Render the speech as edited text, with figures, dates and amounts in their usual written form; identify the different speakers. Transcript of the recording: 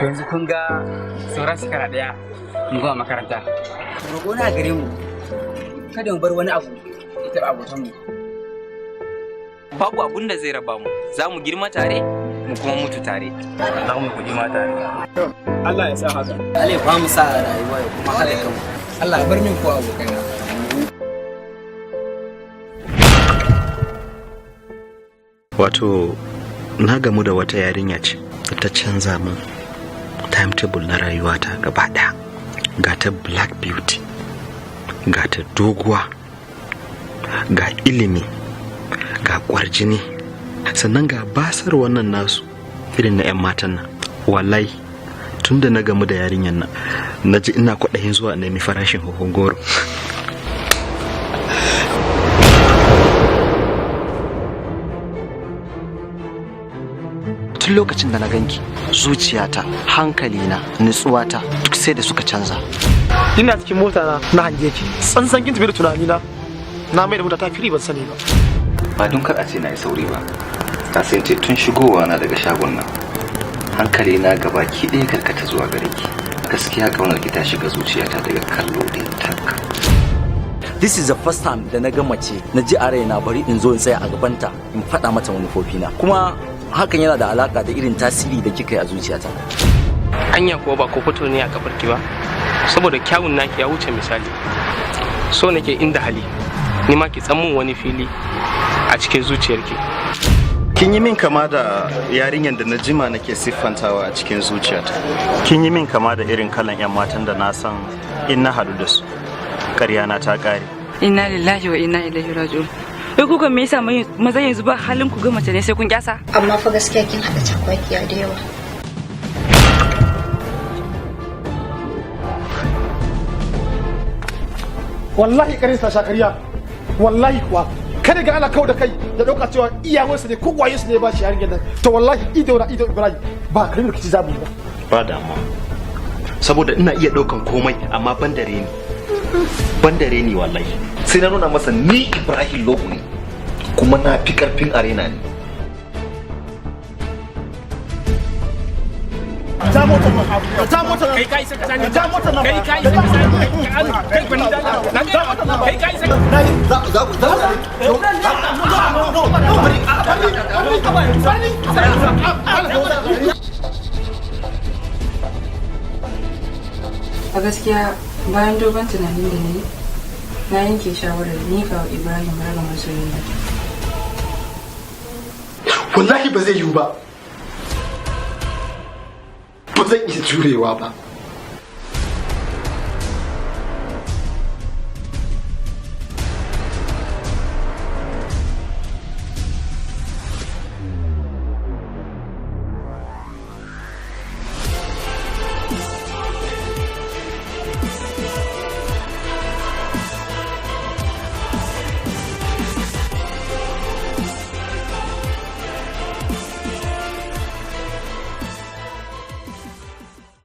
Speaker 1: To yanzu kun ga sauran shekara ɗaya mu gama makaranta. Roƙo na gare mu kada mu bar wani abu ya taɓa abotanmu.
Speaker 2: Babu abun da zai raba mu, za mu girma tare mu kuma mutu tare.
Speaker 3: Za mu kuɗi ma tare.
Speaker 4: Allah ya sa haka.
Speaker 1: Allah ya ba mu sa rayuwa ya kuma haɗa kanmu. Allah ya bar min ko abokaina.
Speaker 5: Wato na gamu da wata yarinya ce da ta canza min timetable na rayuwata gaba ɗaya. Ga ta black beauty, ga ta doguwa, ga ilimi, ga kwarjini, sannan ga basar wannan nasu irin na 'yan matan nan. Wallahi tun da na gamu da yarinyar nan na ji ina kwaɗayin zuwa nemi farashin hohon goro. Tun lokacin da na ganki zuciyata, hankalina, nutsuwata duk sai da suka canza.
Speaker 4: Ina cikin mota na hange ki. Tsantsan kin tafi da tunani na mai da mota ta firi ban sani ba.
Speaker 5: Ba don kar a ce na yi sauri ba, ta sai ce tun shigowa na daga shagon nan hankali na gaba ki ɗaya karkata zuwa gare ki. Gaskiya kaunar ki ta shiga zuciyata daga kallo ɗin tak.
Speaker 6: This is the first time da na ga mace na ji a raina bari in zo in tsaya a gabanta in faɗa mata manufofina, kuma hakan yana da alaka da irin tasiri da kika yi a zuciyata.
Speaker 3: Anya kuwa ba ko fito ne a kafarki ba, saboda kyawun naki ya wuce misali. So nake inda hali ni ma ki tsammun wani fili a cikin zuciyarki.
Speaker 5: Kin yi min kama da yarinyar da na jima nake siffantawa a cikin zuciyata. Kin yi min kama da irin kalan 'yan matan da na san in na haɗu da su ƙaryana ta ƙare.
Speaker 7: Inna lillahi wa inna ilaihi raji'un. Wai kuka me yasa maza yanzu ba halin ku ga mace ne sai kun kyasa?
Speaker 8: Amma fa gaskiya kin haɗa cakwakiya da yawa.
Speaker 4: Wallahi karin sa shakariya. Wallahi kuwa kada ga ana kawo da kai da dauka cewa iyawansa ne ko wayensa ne ba shi yarinyar nan. To wallahi ido Ibrahim ba karin rikici zamu ba.
Speaker 5: Ba damuwa. Saboda ina iya ɗaukan komai amma ban dare ni. Ban dare ni wallahi. Sai na nuna masa ni Ibrahim Lobo ne kuma na fi karfin arena ne.
Speaker 4: Ja motar kai
Speaker 3: Kai sai ka sani.
Speaker 4: ja motar nan
Speaker 3: Kai sai ka sani. Kai bani da na. Kai sai ka.
Speaker 7: A gaskiya bayan dogon tunanin da na yi, na yanke shawarar miƙa wa Ibrahim ragamar soyayya.
Speaker 4: wallahi ba zai yiwu ba. Ba zan iya jurewa ba.